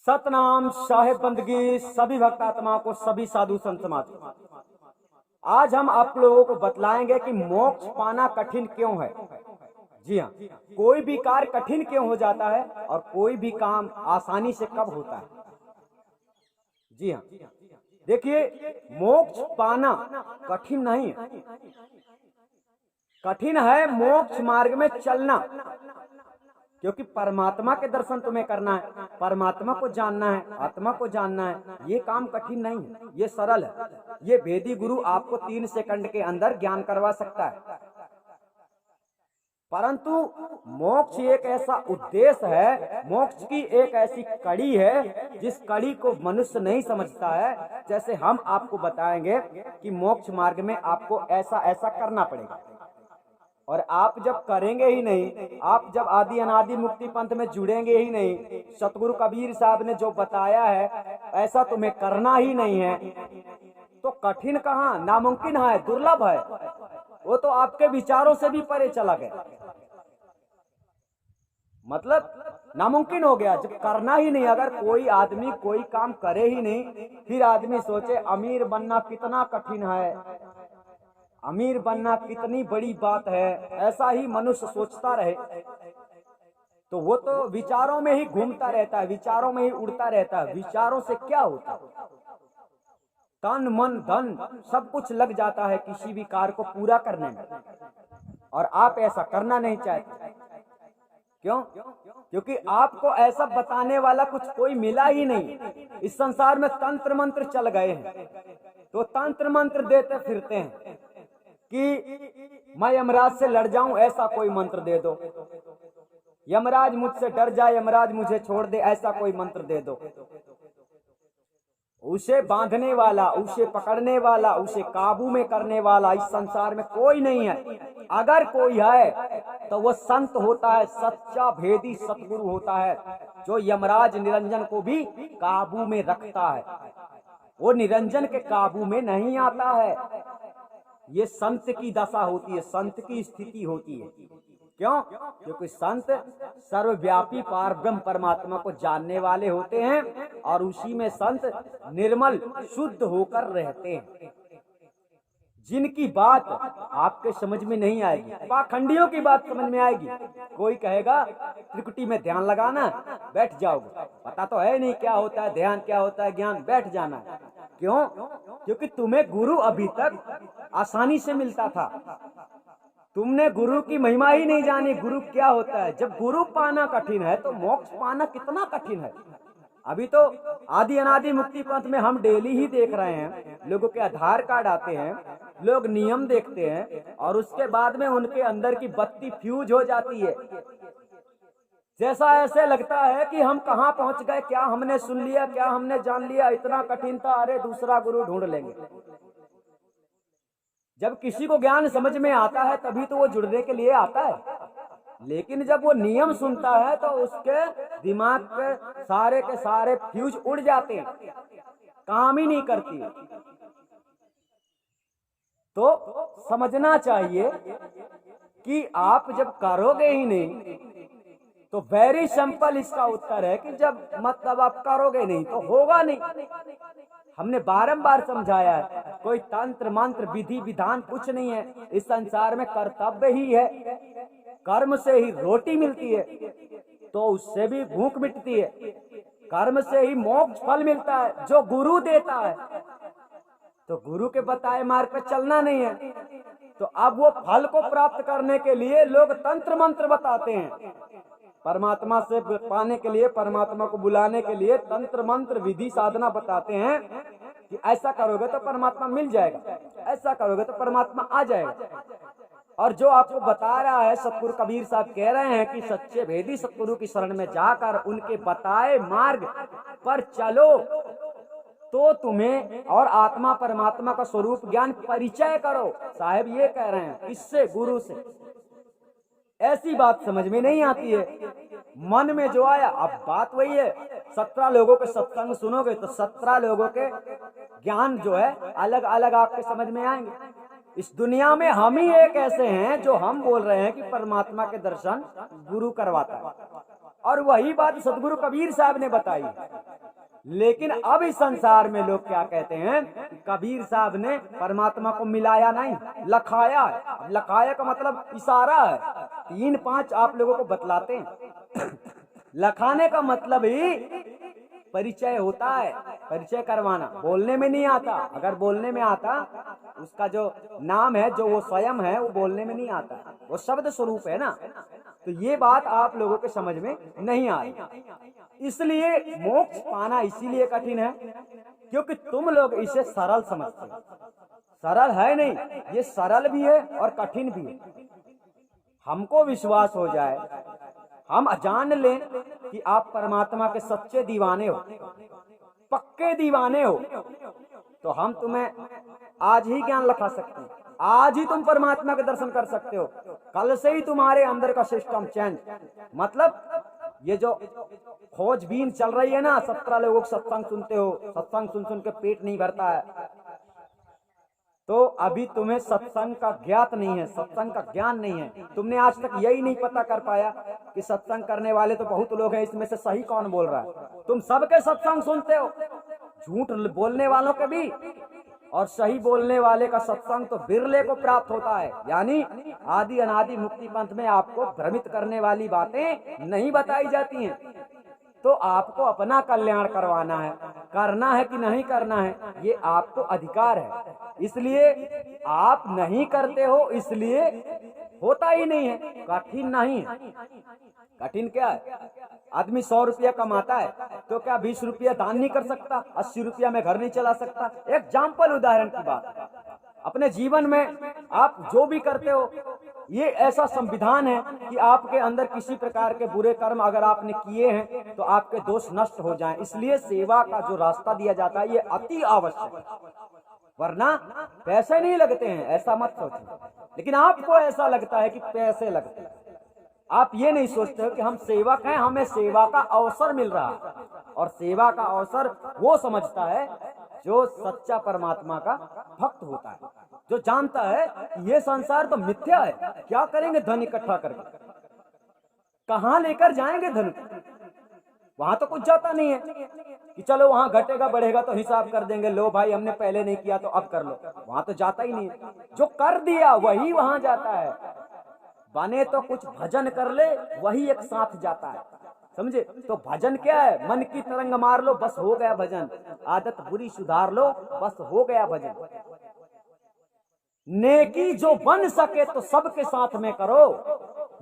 सतनाम साहेब बंदगी सभी भक्तात्माओं को, सभी साधु संत समाज को। आज हम आप लोगों को बतलाएंगे कि मोक्ष पाना कठिन क्यों है। जी हाँ, कोई भी कार्य कठिन क्यों हो जाता है और कोई भी काम आसानी से कब होता है। जी हाँ, देखिए, मोक्ष पाना कठिन नहीं है, कठिन है मोक्ष मार्ग में चलना। क्योंकि परमात्मा के दर्शन तुम्हें करना है, परमात्मा को जानना है, आत्मा को जानना है। ये काम कठिन नहीं है, ये सरल है। ये वेदी गुरु आपको 3 सेकंड के अंदर ज्ञान करवा सकता है। परंतु मोक्ष एक ऐसा उद्देश्य है, मोक्ष की एक ऐसी कड़ी है जिस कड़ी को मनुष्य नहीं समझता है। जैसे हम आपको बताएंगे कि मोक्ष मार्ग में आपको ऐसा ऐसा करना पड़ेगा, और आप जब करेंगे ही नहीं, आप जब आदि अनादि मुक्ति पंथ में जुड़ेंगे ही नहीं, सतगुरु कबीर साहब ने जो बताया है ऐसा तुम्हें करना ही नहीं है, तो कठिन कहाँ, नामुमकिन है, दुर्लभ है। वो तो आपके विचारों से भी परे चला गया, मतलब नामुमकिन हो गया। जब करना ही नहीं, अगर कोई आदमी कोई काम करे ही नहीं, फिर आदमी सोचे अमीर बनना कितना कठिन है, अमीर बनना कितनी बड़ी बात है, ऐसा ही मनुष्य सोचता रहे तो वो तो विचारों में ही घूमता रहता है, विचारों में ही उड़ता रहता है। विचारों से क्या होता है, तन मन धन सब कुछ लग जाता है किसी भी कार्य को पूरा करने में, और आप ऐसा करना नहीं चाहते। क्यों? क्योंकि आपको ऐसा बताने वाला कुछ कोई मिला ही नहीं। इस संसार में तंत्र मंत्र चल गए हैं, तो तंत्र मंत्र देते फिरते हैं कि मैं यमराज से लड़ जाऊं, ऐसा कोई मंत्र दे दो, यमराज मुझसे डर जाए, यमराज मुझे छोड़ दे, ऐसा कोई मंत्र दे दो। उसे बांधने वाला, उसे पकड़ने वाला, उसे काबू में करने वाला इस संसार में कोई नहीं है। अगर कोई है तो वो संत होता है, सच्चा भेदी सतगुरु होता है, जो यमराज निरंजन को भी काबू में रखता है। वो निरंजन के काबू में नहीं आता है। ये संत की दशा होती है, संत की स्थिति होती है। क्यों? क्योंकि संत सर्वव्यापी पारब्रह्म परमात्मा को जानने वाले होते हैं, और उसी में संत निर्मल शुद्ध होकर रहते हैं। जिनकी बात आपके समझ में नहीं आएगी, पाखंडियों की बात समझ में आएगी। कोई कहेगा त्रिकुटी में ध्यान लगाना, बैठ जाओगे, पता तो है नहीं क्या होता है ध्यान, क्या होता है ज्ञान, बैठ जाना है। क्यों? क्योंकि तुम्हें गुरु अभी तक आसानी से मिलता था, तुमने गुरु की महिमा ही नहीं जानी, गुरु क्या होता है। जब गुरु पाना कठिन है तो मोक्ष पाना कितना कठिन है। अभी तो आदि अनादि मुक्ति पंथ में हम डेली ही देख रहे हैं, लोगों के आधार कार्ड आते हैं, लोग नियम देखते हैं, और उसके बाद में उनके अंदर की बत्ती फ्यूज हो जाती है। जैसा ऐसे लगता है कि हम कहाँ पहुंच गए, क्या हमने सुन लिया, क्या हमने जान लिया, इतना कठिन था, अरे दूसरा गुरु ढूंढ लेंगे। जब किसी को ज्ञान समझ में आता है तभी तो वो जुड़ने के लिए आता है, लेकिन जब वो नियम सुनता है तो उसके दिमाग के सारे फ्यूज उड़ जाते हैं, काम ही नहीं करती। तो समझना चाहिए कि आप जब करोगे ही नहीं, तो वेरी सिंपल इसका उत्तर है कि जब मतलब आप करोगे नहीं तो होगा नहीं। हमने बारंबार समझाया है, कोई तंत्र मंत्र विधि विधान कुछ नहीं है। इस संसार में कर्तव्य ही है, कर्म से ही रोटी मिलती है तो उससे भी भूख मिटती है, कर्म से ही मोक्ष फल मिलता है जो गुरु देता है। तो गुरु के बताए मार्ग पर चलना नहीं है, तो अब वो फल को प्राप्त करने के लिए लोग तंत्र मंत्र बताते हैं। परमात्मा से पाने के लिए, परमात्मा को बुलाने के लिए तंत्र मंत्र विधि साधना बताते हैं कि ऐसा करोगे तो परमात्मा मिल जाएगा, ऐसा करोगे तो परमात्मा आ जाएगा। और जो आपको बता रहा है सतगुरु कबीर साहब कह रहे हैं कि सच्चे भेदी सतगुरु की शरण में जाकर उनके बताए मार्ग पर चलो तो तुम्हें और आत्मा परमात्मा का स्वरूप ज्ञान परिचय करो। साहब ये कह रहे हैं, इससे गुरु से। ऐसी बात समझ में नहीं आती है, मन में जो आया। अब बात वही है, 17 लोगों के सत्संग सुनोगे तो 17 लोगों के ज्ञान जो है अलग अलग आपके समझ में आएंगे। इस दुनिया में हम ही एक ऐसे हैं जो हम बोल रहे हैं कि परमात्मा के दर्शन गुरु करवाता है, और वही बात सतगुरु कबीर साहब ने बताई। लेकिन अब इस संसार में लोग क्या कहते हैं कि कबीर साहब ने परमात्मा को मिलाया नहीं, लखाया है। अब लखाया का मतलब इशारा है, 3-5 आप लोगों को बतलाते हैं। लखाने का मतलब ही परिचय होता है, परिचय करवाना। बोलने में नहीं आता, अगर बोलने में आता उसका जो नाम है, जो वो स्वयं है, वो बोलने में नहीं आता, वो शब्द स्वरूप है ना। तो ये बात आप लोगों के समझ में नहीं आ रही। इसलिए मोक्ष पाना इसीलिए कठिन है क्योंकि तुम लोग इसे सरल समझते हो। सरल है नहीं, ये सरल भी है और कठिन भी है। हमको विश्वास हो जाए, हम जान लें कि आप परमात्मा के सच्चे दीवाने हो, पक्के दीवाने हो, तो हम तुम्हें आज ही ज्ञान लखा सकते हैं। आज ही तुम परमात्मा के दर्शन कर सकते हो। कल से ही तुम्हारे अंदर का सिस्टम चेंज, मतलब ये जो खोजबीन चल रही है ना, 17 लोगों को सत्संग सुनते हो, सत्संग सुन सुन के पेट नहीं भरता है, तो अभी तुम्हें सत्संग का ज्ञात नहीं है, सत्संग का ज्ञान नहीं है। तुमने आज तक यही नहीं पता कर पाया कि सत्संग करने वाले तो बहुत लोग हैं, इसमें से सही कौन बोल रहा है। तुम सबके सत्संग सुनते हो, झूठ बोलने वालों के भी, और सही बोलने वाले का सत्संग तो बिरले को प्राप्त होता है। यानी आदि अनादि मुक्ति पंथ में आपको भ्रमित करने वाली बातें नहीं बताई जाती हैं। तो आपको अपना कल्याण करवाना है, करना है कि नहीं करना है, ये आपको अधिकार है। इसलिए आप नहीं करते हो, इसलिए होता ही नहीं है। कठिन नहीं है। कठिन क्या है? आदमी 100 रुपया कमाता है तो क्या 20 रुपया दान नहीं कर सकता? 80 रुपया में घर नहीं चला सकता? एग्जाम्पल, उदाहरण की बात। अपने जीवन में आप जो भी करते हो, ये ऐसा संविधान है कि आपके अंदर किसी प्रकार के बुरे कर्म अगर आपने किए हैं तो आपके दोष नष्ट हो जाएं। इसलिए सेवा का जो रास्ता दिया जाता है ये अति आवश्यक है, वरना पैसे नहीं लगते हैं, ऐसा मत सोचो। लेकिन आपको ऐसा लगता है कि पैसे लगते हैं। आप ये नहीं सोचते हो कि हम सेवक हैं, हमें सेवा का अवसर मिल रहा है। और सेवा का अवसर वो समझता है जो सच्चा परमात्मा का भक्त होता है, जो जानता है कि ये संसार तो मिथ्या है, क्या करेंगे धन इकट्ठा करके, कहाँ लेकर जाएंगे धन, वहां तो कुछ जाता नहीं है कि चलो वहां घटेगा बढ़ेगा तो हिसाब कर देंगे, लो भाई हमने पहले नहीं किया तो अब कर लो, वहां तो जाता ही नहीं है। जो कर दिया वही वहां जाता है। बने तो कुछ भजन कर ले, वही एक साथ जाता है, समझे? तो भजन क्या है? मन की तरंग मार लो, बस हो गया भजन। आदत बुरी सुधार लो, बस हो गया भजन। नेकी जो बन सके तो सबके साथ में करो,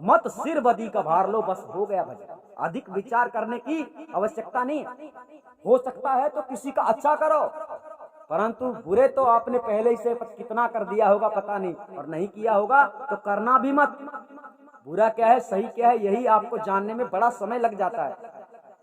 मत सिर बदी का भार लो, बस हो गया भजन। अधिक विचार करने की आवश्यकता नहीं है। हो सकता है तो किसी का अच्छा करो, परंतु बुरे तो आपने पहले ही से कितना कर दिया होगा पता नहीं, और नहीं किया होगा तो करना भी मत। बुरा क्या है सही क्या है यही आपको जानने में बड़ा समय लग जाता है।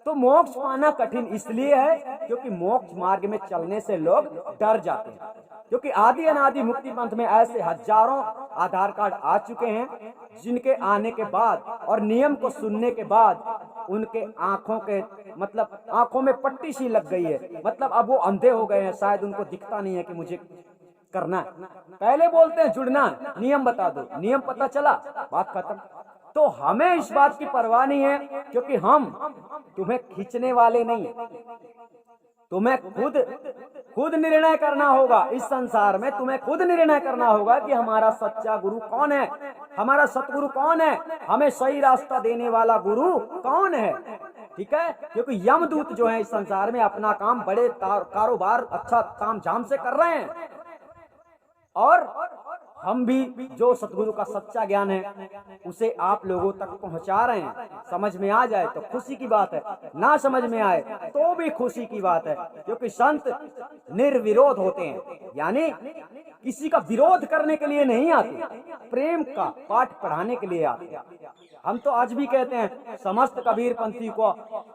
तो मोक्ष पाना कठिन इसलिए है क्योंकि मोक्ष मार्ग में चलने से लोग डर जाते हैं। क्योंकि आदि अनादि मुक्ति पंथ में ऐसे हजारों आधार कार्ड आ चुके हैं जिनके आने के बाद और नियम को सुनने के बाद उनके आंखों के मतलब आंखों में पट्टी सी लग गई है, मतलब अब वो अंधे हो गए हैं, शायद उनको दिखता नहीं है कि मुझे करना है। पहले बोलते हैं जुड़ना है, नियम बता दो, नियम पता चला बात खत्म। तो हमें इस बात की परवाह नहीं है क्योंकि हम तुम्हें खींचने वाले नहीं, तुम्हें खुद निर्णय करना होगा। इस संसार में तुम्हें खुद निर्णय करना होगा कि हमारा सच्चा गुरु कौन है, हमारा सतगुरु कौन है, हमें सही रास्ता देने वाला गुरु कौन है। ठीक है, क्योंकि यमदूत जो है इस संसार में अपना काम बड़े कारोबार अच्छा काम झाम से कर रहे हैं, और हम भी जो सतगुरु का सच्चा ज्ञान है उसे आप लोगों तक पहुंचा रहे हैं। समझ में आ जाए तो खुशी की बात है, ना समझ में आए तो भी खुशी की बात है, क्योंकि संत निर्विरोध होते हैं, यानी किसी का विरोध करने के लिए नहीं आते, प्रेम का पाठ पढ़ाने के लिए आते हैं। हम तो आज भी कहते हैं समस्त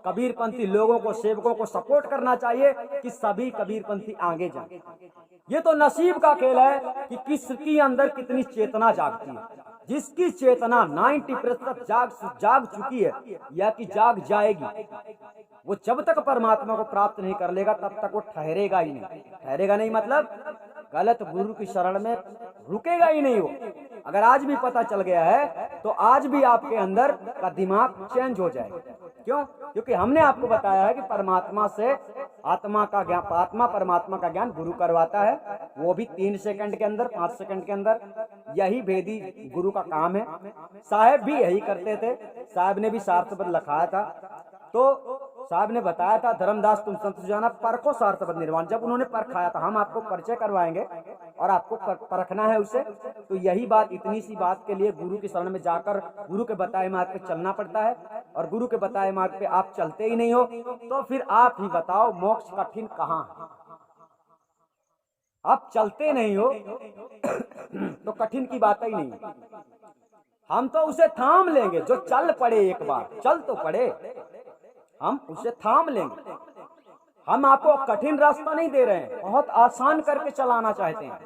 कबीरपंथी लोगों को, सेवकों को सपोर्ट करना चाहिए कि सभी कबीरपंथी आगे जाएं। ये तो नसीब का खेल है कि किसकी अंदर कितनी चेतना जागती है। जिसकी चेतना 90% जाग चुकी है या कि जाग जाएगी, वो जब तक परमात्मा को प्राप्त नहीं कर लेगा तब तक वो ठहरेगा ही नहीं। ठहरेगा नहीं मतलब गलत गुरु की शरण में रुकेगा ही नहीं वो। अगर आज भी पता चल गया है तो आज भी आपके अंदर का दिमाग चेंज हो जाएगा। क्यों? क्योंकि हमने आपको बताया है कि परमात्मा से आत्मा का ज्ञान, आत्मा परमात्मा का ज्ञान गुरु करवाता है, वो भी 3 सेकंड के अंदर, 5 सेकंड के अंदर। यही भेदी गुरु का काम है। साहब भी यही करते थे। साहब ने भी सार्थपद लिखाया था, तो साहब ने बताया था, धर्मदास तुम संत जाना परखो सार्थपद निर्वाण। जब उन्होंने परखाया था, हम आपको परिचय करवाएंगे और आपको परखना है उसे। तो यही बात, इतनी सी बात के लिए गुरु की शरण में जाकर गुरु के बताए मार्ग पे चलना पड़ता है। और गुरु के बताए मार्ग पे आप चलते ही नहीं हो, तो फिर आप ही बताओ मोक्ष कठिन कहाँ है? आप चलते नहीं हो तो कठिन की बात ही नहीं। हम तो उसे थाम लेंगे जो चल पड़े, एक बार चल तो पड़े, हम उसे थाम लेंगे। हम आपको कठिन रास्ता नहीं दे रहे हैं, बहुत आसान करके चलाना चाहते हैं।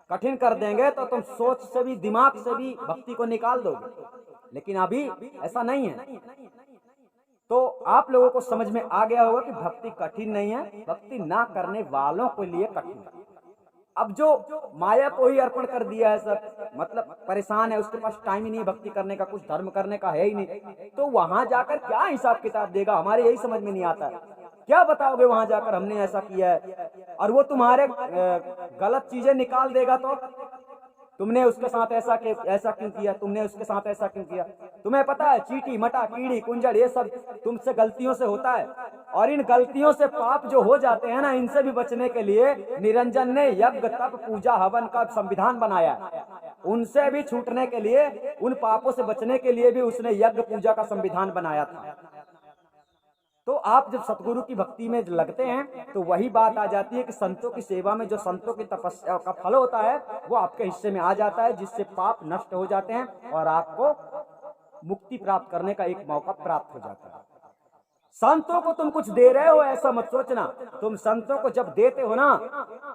कठिन कर देंगे तो तुम सोच से भी, दिमाग से भी भक्ति को निकाल दोगे, लेकिन अभी ऐसा नहीं है। तो आप लोगों को समझ में आ गया होगा कि भक्ति कठिन नहीं है, भक्ति ना करने वालों के लिए कठिन है। अब जो माया को ही अर्पण कर दिया है सब, मतलब परेशान है, उसके पास टाइम ही नहीं भक्ति करने का, कुछ धर्म करने का है ही नहीं, तो वहां जाकर क्या हिसाब किताब देगा? हमारे यही समझ में नहीं आता है। क्या बताओगे वहां जाकर हमने ऐसा किया है? और वो तुम्हारे गलत चीजें निकाल देगा, तो तुमने उसके साथ ऐसा क्यों किया, तुमने उसके साथ ऐसा क्यों किया? तुम्हें पता है चीटी मटा कीड़ी कुंजड़ ये सब तुमसे गलतियों से होता है, और इन गलतियों से पाप जो हो जाते हैं ना, इनसे भी बचने के लिए निरंजन ने यज्ञ तप पूजा हवन का संविधान बनाया है। उनसे भी छूटने के लिए, उन पापों से बचने के लिए भी उसने यज्ञ पूजा का संविधान बनाया था। तो आप जब सतगुरु की भक्ति में लगते हैं तो वही बात आ जाती है कि संतों की सेवा में जो संतों की तपस्या का फल होता है वो आपके हिस्से में आ जाता है, जिससे पाप नष्ट हो जाते हैं और आपको मुक्ति प्राप्त करने का एक मौका प्राप्त हो जाता है। संतों को तुम कुछ दे रहे हो ऐसा मत सोचना। तुम संतों को जब देते हो ना,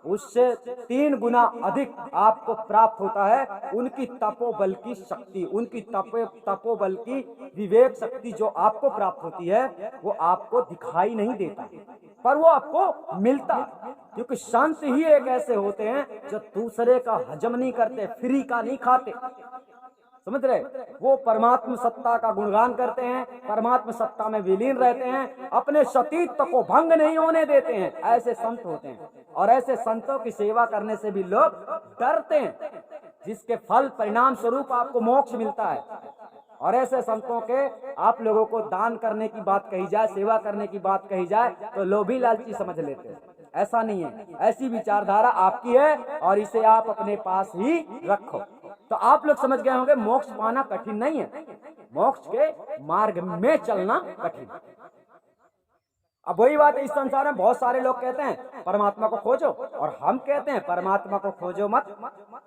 उससे 3 गुना अधिक आपको प्राप्त होता है। उनकी तपोबल की शक्ति, उनकी तपोबल की विवेक शक्ति जो आपको प्राप्त होती है वो आपको दिखाई नहीं देता, पर वो आपको मिलता। क्योंकि संत ही एक ऐसे होते हैं जो दूसरे का हजम नहीं करते, फ्री का नहीं खाते, समझ रहे? वो परमात्मा सत्ता का गुणगान करते हैं, परमात्मा सत्ता में विलीन रहते हैं, अपने सतीत्व को भंग नहीं होने देते हैं। ऐसे संत होते हैं, और ऐसे संतों की सेवा करने से भी लोग डरते हैं, जिसके फल परिणाम स्वरूप आपको मोक्ष मिलता है। और ऐसे संतों के आप लोगों को दान करने की बात कही जाए, सेवा करने की बात कही जाए तो लोभी लालची समझ लेते हैं। ऐसा नहीं है, ऐसी विचारधारा आपकी है और इसे आप अपने पास ही रखो। तो आप लोग समझ गए होंगे मोक्ष पाना कठिन नहीं है, मोक्ष के मार्ग में चलना कठिन है। अब वही बात है, इस संसार में बहुत सारे लोग कहते हैं परमात्मा को खोजो, और हम कहते हैं परमात्मा को खोजो मत।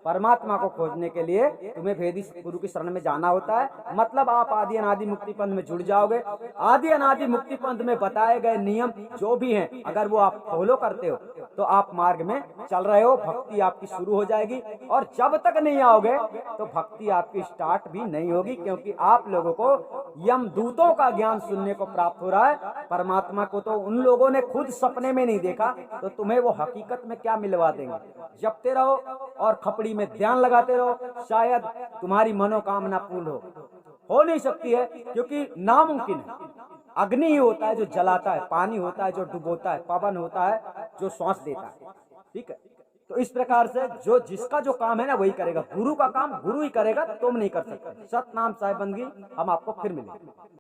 परमात्मा को खोजने के लिए तुम्हें भेदी गुरु की शरण में जाना होता है। मतलब आप आदि अनादि मुक्ति पंथ में जुड़ जाओगे। आदि अनादि मुक्ति पंथ में बताए गए नियम जो भी हैं, अगर वो आप फॉलो करते हो तो आप मार्ग में चल रहे हो, भक्ति आपकी शुरू हो जाएगी। और जब तक नहीं आओगे तो भक्ति आपकी स्टार्ट भी नहीं होगी, क्योंकि आप लोगों को यमदूतों का ज्ञान सुनने को प्राप्त हो रहा है। परमात्मा को तो उन लोगों ने खुद सपने में नहीं देखा, तो तुम्हें वो हकीकत में क्या मिलवा देंगे? जपते रहो और खपड़ी में ध्यान लगाते रहो, शायद तुम्हारी मनोकामना पूर्ण हो नहीं सकती है, क्योंकि नामुमकिन है। अग्नि ही होता है जो जलाता है, पानी होता है जो डुबोता है, पवन होता है जो श्वास देता है। ठीक है, तो इस प्रकार से जो जिसका जो काम है ना वही करेगा। गुरु का काम गुरु ही करेगा, तुम नहीं कर सकते। सतनाम साहिब बंदगी। हम आपको फिर मिलेंगे।